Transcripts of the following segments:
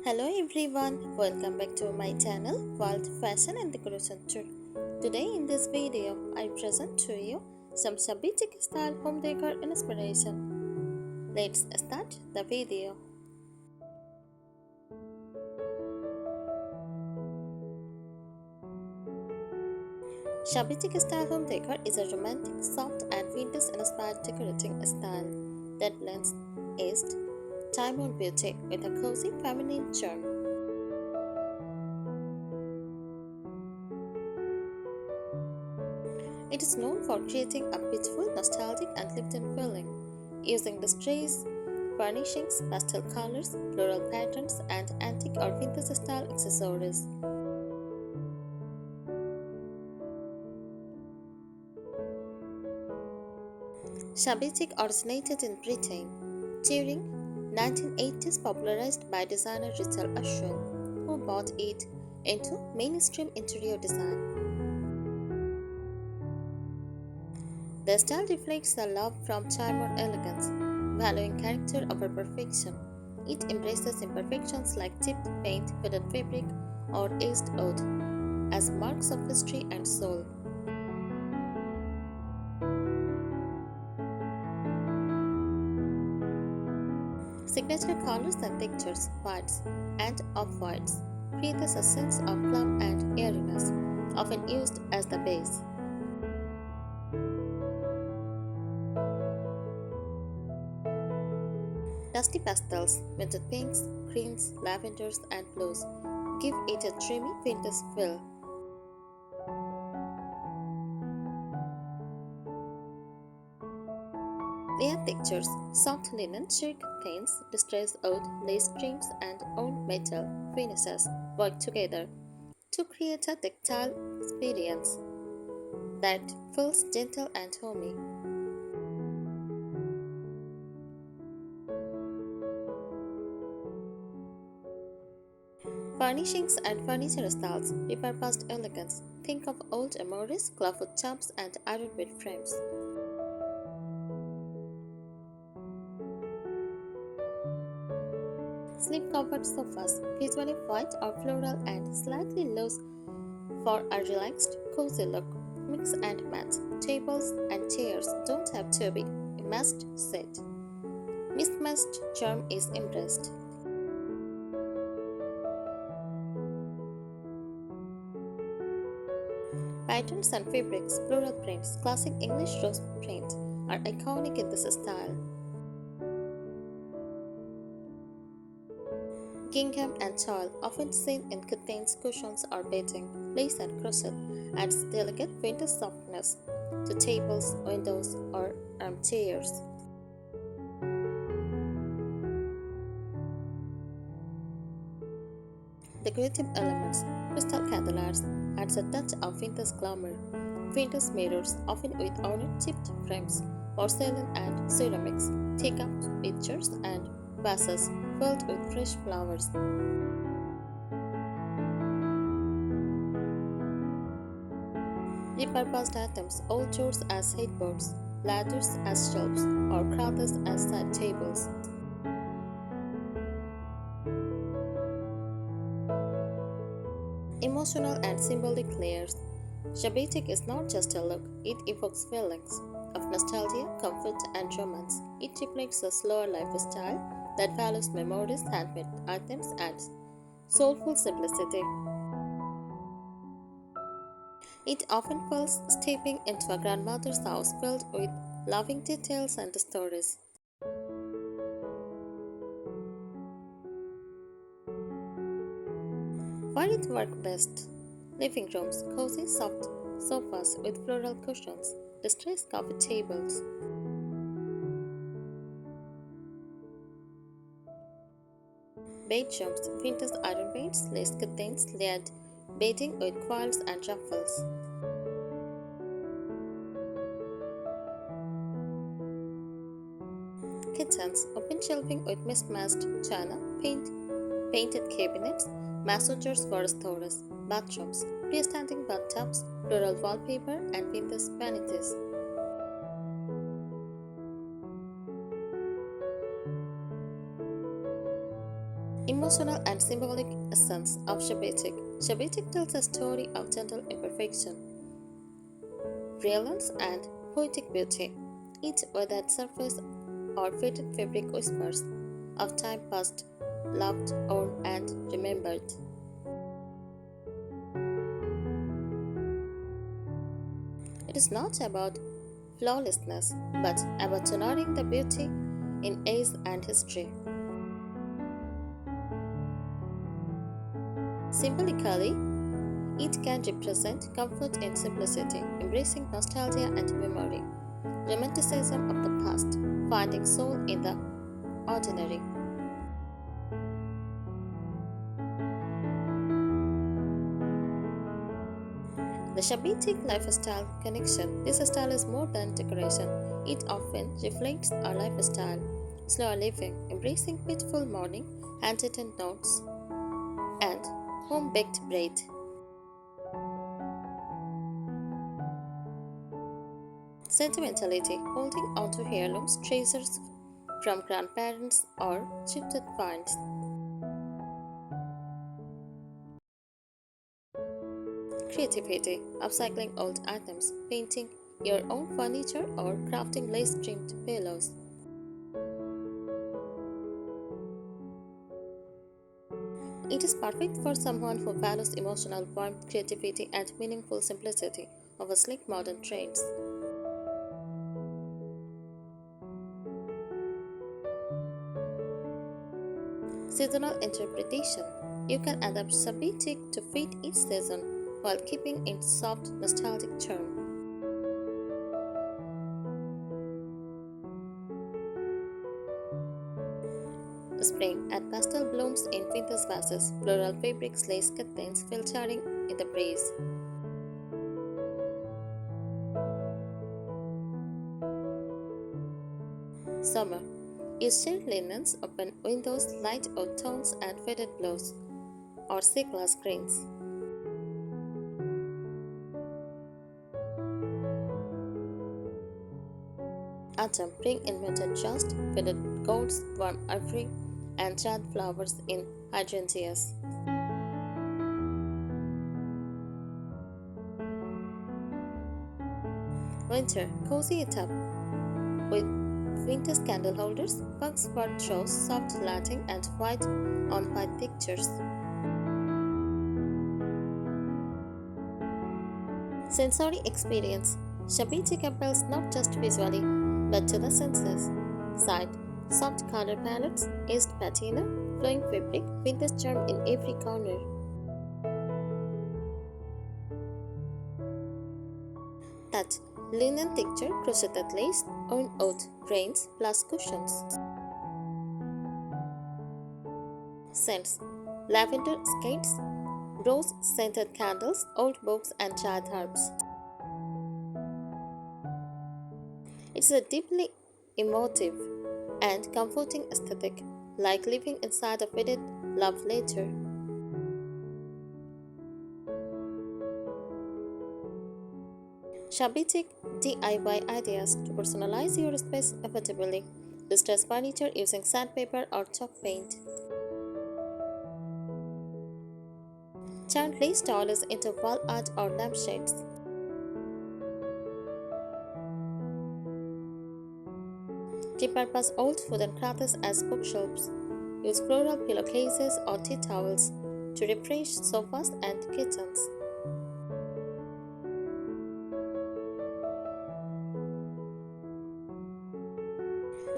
Hello everyone, welcome back to my channel World Fashion and Decoration Tour. Today in this video, I present to you some Shabby style home decor inspiration. Let's start the video. Shabby style home decor is a romantic, soft and vintage inspired decorating style that blends East time-worn beauty with a cozy feminine charm. It is known for creating a peaceful, nostalgic and lived-in feeling, using distressed furnishings, pastel colors, floral patterns, and antique or vintage-style accessories. Shabby chic originated in Britain during 1980s, popularized by designer Richard Ashwin, who brought it into mainstream interior design. The style reflects the love from charm or elegance, valuing character over perfection. It embraces imperfections like chipped paint, faded fabric, or aged wood as marks of history and soul. Signature colors and textures, whites and off-whites, create a sense of plum and airiness, often used as the base. Dusty pastels, muted pinks, greens, lavenders, and blues give it a dreamy vintage feel. Layered textures, soft linen, sheer curtains, distressed wood, lace trims, and old metal finishes work together to create a tactile experience that feels gentle and homey. Furnishings and furniture styles repurposed elegance. Think of old armoires, clawfoot chops, and ironwood frames. Slip-covered sofas, visually white or floral and slightly loose for a relaxed, cozy look. Mix and match. Tables and chairs don't have to be a must set. Mismatched charm is embraced. Patterns and fabrics, floral prints, classic English rose print are iconic in this style. Gingham and tulle, often seen in curtains, cushions, or bedding, lace and crochet, adds delicate vintage softness to tables, windows, or armchairs. Decorative elements, crystal candelabras adds a touch of vintage glamour. Vintage mirrors, often with ornate chipped frames, porcelain and ceramics, teacup pitchers and vases filled with fresh flowers. Repurposed items, old chairs as headboards, ladders as shelves, or cradles as side tables. Emotional and symbolic layers. Shabby is not just a look, it evokes feelings of nostalgia, comfort, and romance. It reflects a slower lifestyle that values memories, handmade items, and soulful simplicity. It often feels stepping into a grandmother's house filled with loving details and stories. Where it works best? Living rooms, cozy soft sofas with floral cushions, distressed coffee tables. Bedrooms, vintage iron beds, lace curtains, layered bedding with quilts and ruffles. Kitchens, open shelving with mismatched china, painted cabinets, massagers for storage. Bathrooms, freestanding bathtubs, floral wallpaper, and vintage vanities. Emotional and symbolic essence of Shabbatic. Shabbatic tells a story of gentle imperfection, brilliance, and poetic beauty. Each weathered surface or faded fabric whispers of time past, loved, owned, and remembered. It is not about flawlessness, but about honoring the beauty in age and history. Symbolically, it can represent comfort in simplicity, embracing nostalgia and memory, romanticism of the past, finding soul in the ordinary. The Shabbatic lifestyle connection. This style is more than decoration. It often reflects our lifestyle, slow living, embracing peaceful morning, handwritten notes, and home baked bread. Sentimentality, holding onto heirlooms, treasures from grandparents, or gifted finds. Creativity, upcycling old items, painting your own furniture, or crafting lace trimmed pillows. It is perfect for someone who values emotional warmth, creativity, and meaningful simplicity over sleek modern trends. Seasonal interpretation. You can adapt Sabbatic to fit each season while keeping its soft, nostalgic charm. Spring, add pastel blooms in vintage vases, floral fabrics, lace curtains filtering in the breeze. Summer, use shade linens, open windows, light earth tones, and faded blues or sea glass greens. Autumn, bring in muted just, faded golds, warm ivory, and jade flowers in hydrangeas. Winter, cozy it up with vintage candle holders, pugs for throws, soft lighting, and white on white pictures. Sensory experience. Shabbatic appeals not just visually, but to the senses. Sight, soft color palettes, aged patina, flowing fabric, vintage charm in every corner. Touch, linen texture, crocheted lace, own oat, grains, plus cushions. Scents, lavender skates, rose scented candles, old books, and dried herbs. It's a deeply emotive and comforting aesthetic, like living inside a faded love letter. Shabbatic DIY ideas to personalize your space effectively. Distress furniture using sandpaper or chalk paint. Turn lace towels into wall art or lampshades. Repurpose old wooden cloths as bookshelves. Use floral pillowcases or tea towels to refresh sofas and kitchens.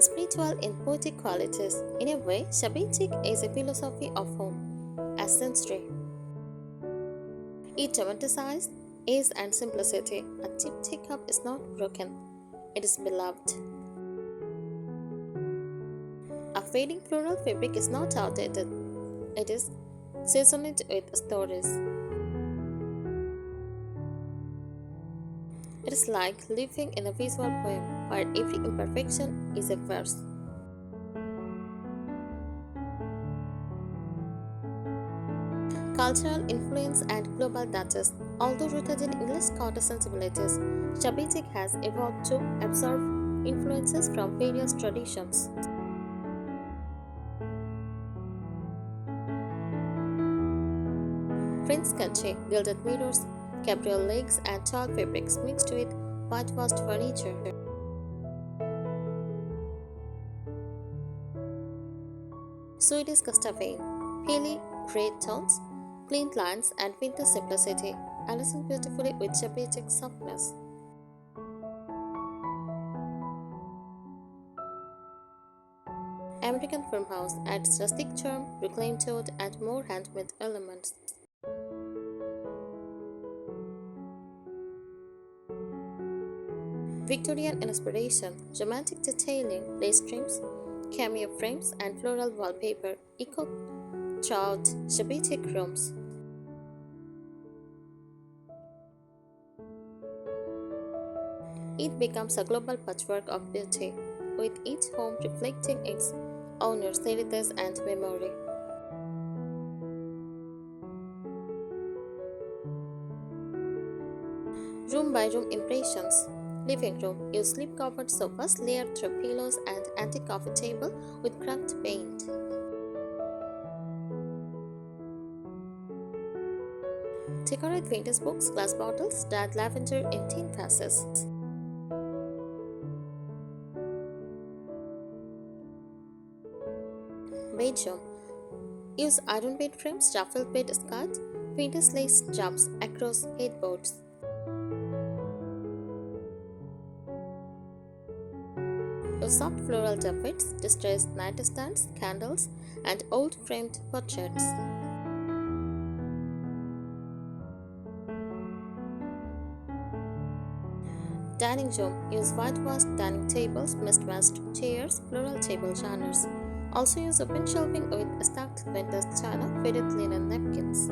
Spiritual in poetic qualities. In a way, Shabbatic is a philosophy of home, as sensory. It romanticizes ease and simplicity. A cheap teacup is not broken, it is beloved. A fading floral fabric is not outdated, it is seasoned with stories. It is like living in a visual poem where every imperfection is a verse. Cultural influence and global data. Although rooted in English Scottish sensibilities, Shabbatic has evolved to absorb influences from various traditions. French sketchy, gilded mirrors, cabriole legs, and tall fabrics mixed with whitewashed furniture. Swedish Gustavine, peely gray tones, clean lines, and vintage simplicity, alison beautifully with shabby chic softness. American Farmhouse adds rustic charm, reclaimed wood, and more handmade elements. Victorian inspiration, romantic detailing, lace trims, cameo frames, and floral wallpaper echo throughout shabby chic rooms. It becomes a global patchwork of beauty, with each home reflecting its owner's heritage and memory. Room by room impressions. Living room. Use slip covered sofas layered through pillows and antique coffee table with cracked paint. Decorate vintage books, glass bottles, dyed lavender in tin vases. Bedroom. Use iron bed frames, ruffled bed skirt, vintage lace jumps across headboards. Use soft floral taffets, distressed nightstands, candles, and old framed portraits. Dining room. Use whitewashed dining tables, mismatched chairs, floral table genres. Also use open shelving with stacked vintage china, faded linen napkins.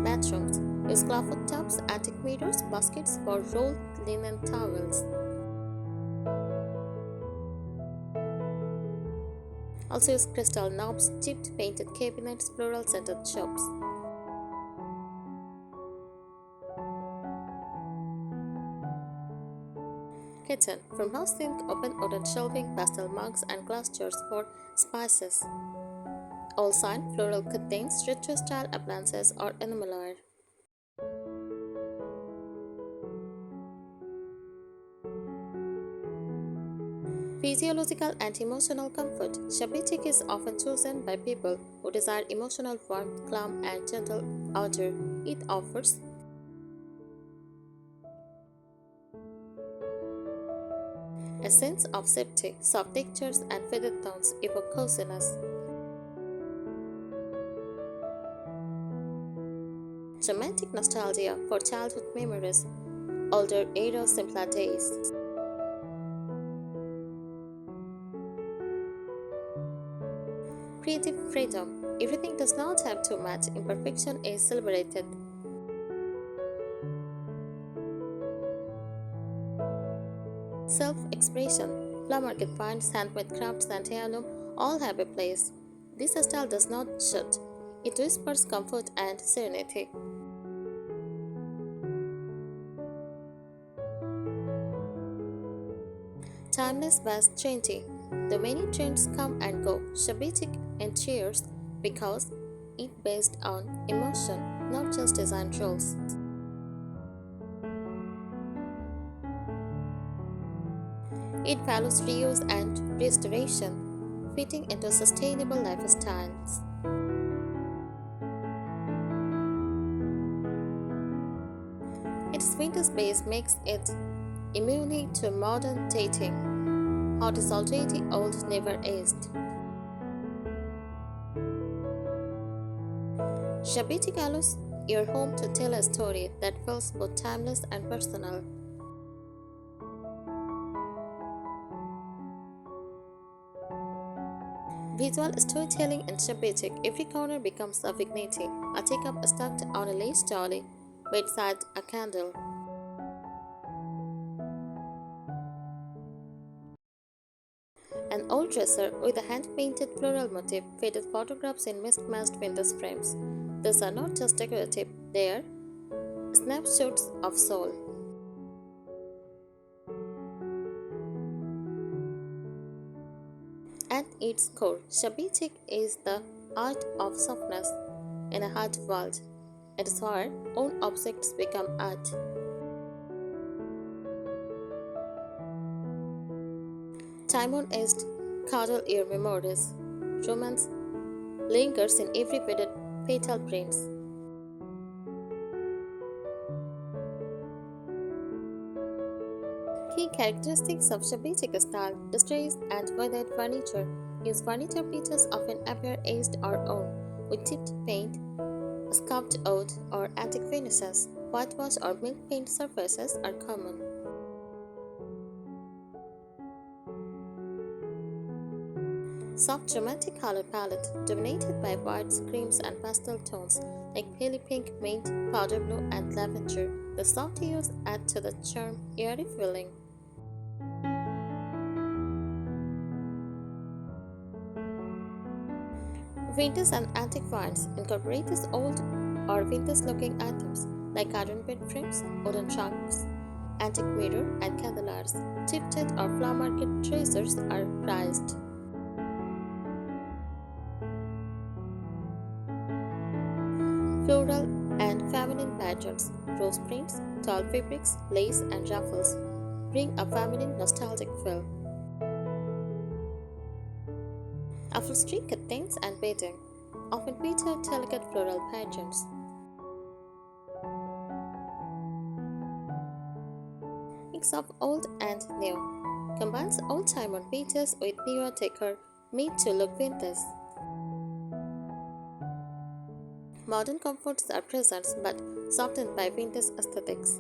Bathrooms. Use clawfoot tubs, antique mirrors, baskets for rolled linen towels. Also use crystal knobs, chipped painted cabinets, floral scented shops. Kitchen. From house sink, open wooden shelving, pastel mugs, and glass jars for spices. All sign floral curtains, retro style appliances, or enamelware. Physiological and emotional comfort. Shabby chic is often chosen by people who desire emotional warmth, calm, and gentle odor. It offers a sense of safety, soft textures, and faded tones evoke coziness. Romantic nostalgia for childhood memories, older era simpler days. Creative freedom. Everything does not have to match. Imperfection is celebrated. Self-expression. Flower market finds, handmade crafts, and heirloom all have a place. This style does not shout. It whispers comfort and serenity. Timeless vast trendy. The many trends come and go. Shabby chic and cheers because it based on emotion, not just design rules. It values reuse and restoration, fitting into sustainable lifestyles. Its vintage base makes it immune to modern dating. Hot is already old, never aged. Shabby chic allows your home to tell a story that feels both timeless and personal. Visual storytelling in shabby chic, every corner becomes a vignette, a teacup stuck on a lace dolly, bedside a candle. An old dresser with a hand-painted floral motif, faded photographs in mismatched vintage frames. These are not just decorative, they are snapshots of soul. At its core, Shabby Chic is the art of softness in a hard world. It is where own objects become art. Time-on-aged cuddle ear memories. Romance lingers in every faded petal prints. Key characteristics of Shabby Chic style: distressed and weathered furniture. Used furniture pieces often appear aged or old, with chipped paint, scuffed wood, or antique finishes. Whitewash or milk paint surfaces are common. Soft romantic color palette dominated by whites, creams, and pastel tones like pale pink, mint, powder blue, and lavender. The soft hues add to the charm, airy feeling. Vintage and antique finds incorporate these old or vintage-looking items like garden bed frames, wooden trunks, antique mirror, and candelabras. Gifted or flower market treasures are prized. Floral and feminine patterns, rose prints, tall fabrics, lace, and ruffles bring a feminine nostalgic feel. Upholstery curtains and bedding often feature delicate floral patterns. Mix of old and new combines old-timer pieces with newer decor made to look vintage. Modern comforts are present but softened by vintage aesthetics.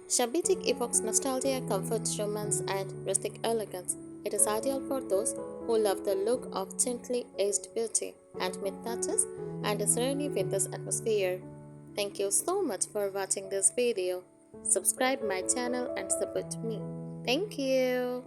Shabby Chic evokes nostalgia, comfort, romance, and rustic elegance. It is ideal for those who love the look of gently aged beauty, handmade touches, and a serene vintage atmosphere. Thank you so much for watching this video. Subscribe my channel and support me. Thank you.